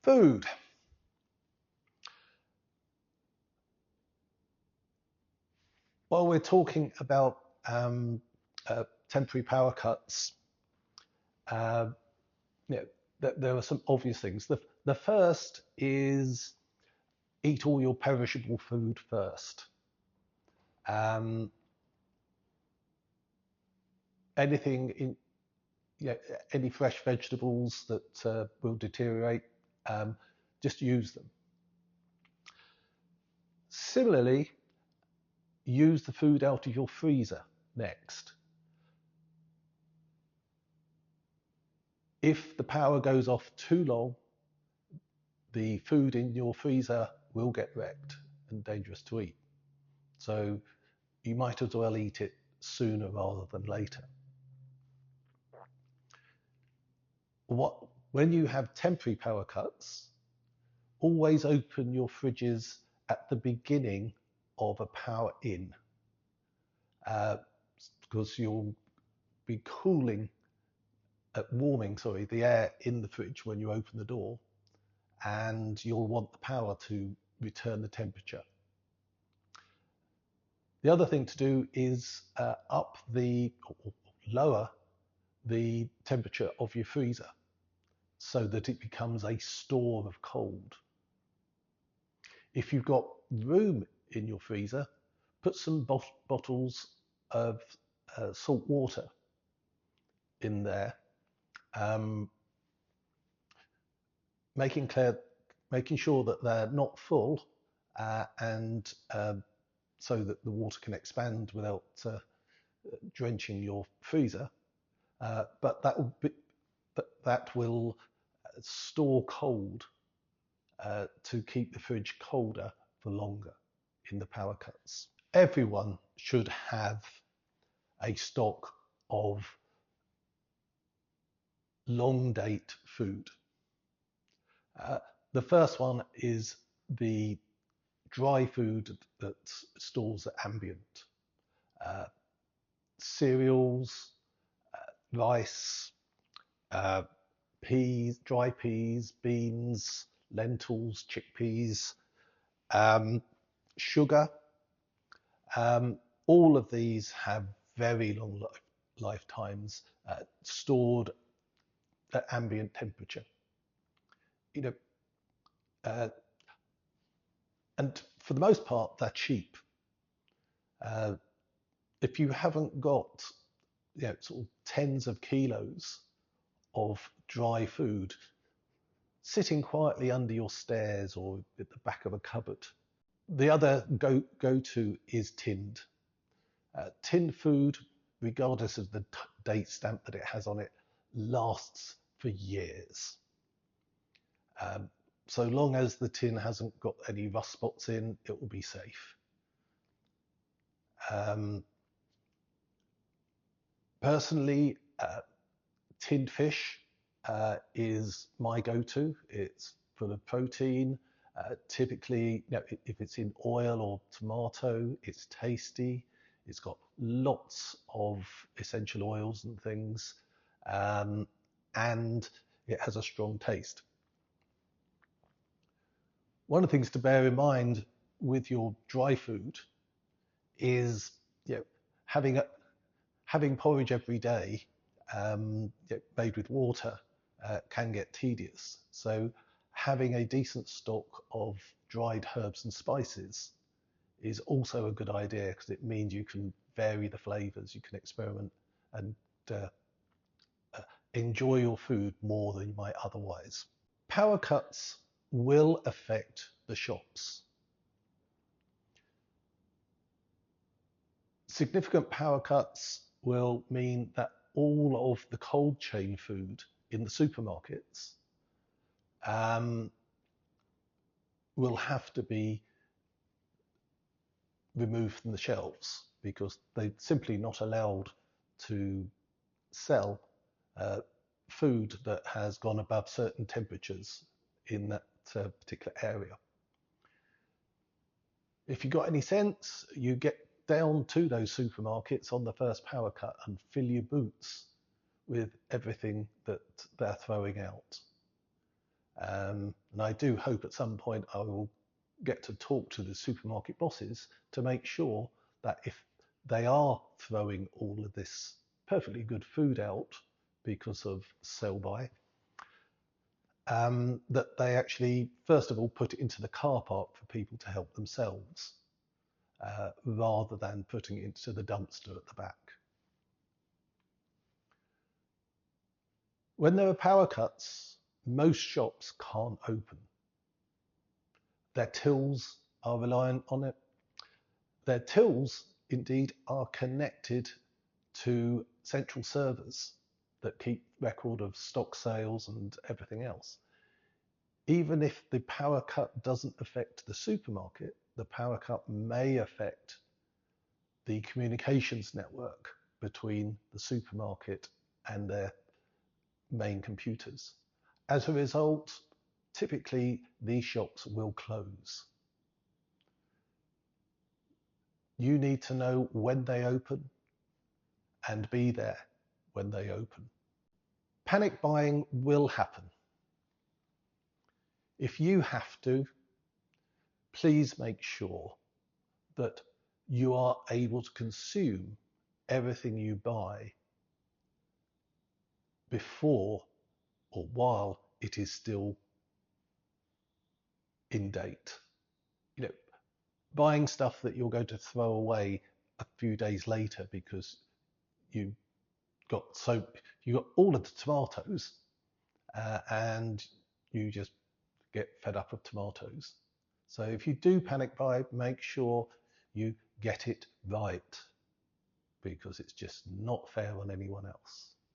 Food. While we're talking about temporary power cuts, uh, you know, there are some obvious things. The first is eat all your perishable food first. Um, anything in, any fresh vegetables that will deteriorate, just use them. Similarly, use the food out of your freezer next. If the power goes off too long, the food in your freezer will get wrecked and dangerous to eat. So you might as well eat it sooner rather than later. When you have temporary power cuts, always open your fridges at the beginning of a power in, because you'll be warming the air in the fridge when you open the door, and you'll want the power to return the temperature. The other thing to do is lower the temperature of your freezer so that it becomes a store of cold. If you've got room in your freezer, put some bottles of salt water in there, making sure that they're not full, and so that the water can expand without drenching your freezer. But that will store cold to keep the fridge colder for longer in the power cuts. Everyone should have a stock of long date food. The first one is the dry food that stores at ambient. Cereals, rice, peas, dry peas, beans, lentils, chickpeas, sugar. All of these have very long lifetimes stored at ambient temperature. And for the most part, they're cheap. If you haven't got sort of tens of kilos of dry food sitting quietly under your stairs or at the back of a cupboard. The other go-to is tinned. Tinned food, regardless of the date stamp that it has on it, lasts for years. So long as the tin hasn't got any rust spots in, it will be safe. Personally, tinned fish is my go-to. It's full of protein. Typically, if it's in oil or tomato, it's tasty. It's got lots of essential oils and things, and it has a strong taste. One of the things to bear in mind with your dry food is, having porridge every day made with water can get tedious. So having a decent stock of dried herbs and spices is also a good idea, because it means you can vary the flavors, you can experiment and enjoy your food more than you might otherwise. Power cuts will affect the shops. Significant power cuts will mean that all of the cold chain food in the supermarkets will have to be removed from the shelves, because they're simply not allowed to sell food that has gone above certain temperatures in that particular area. If you've got any sense, you get down to those supermarkets on the first power cut and fill your boots with everything that they're throwing out. And I do hope at some point I will get to talk to the supermarket bosses to make sure that if they are throwing all of this perfectly good food out because of sell-by, that they actually, first of all, put it into the car park for people to help themselves, rather than putting it into the dumpster at the back. When there are power cuts, most shops can't open. Their tills are reliant on it. Their tills, indeed, are connected to central servers that keep record of stock sales and everything else. Even if the power cut doesn't affect the supermarket, the power cut may affect the communications network between the supermarket and their main computers. As a result, typically these shops will close. You need to know when they open and be there when they open. Panic buying will happen. If you have to, please make sure that you are able to consume everything you buy before or while it is still in date. You know, buying stuff that you're going to throw away a few days later because you got all of the tomatoes, and you just get fed up of tomatoes. So if you do panic buy, make sure you get it right, because it's just not fair on anyone else.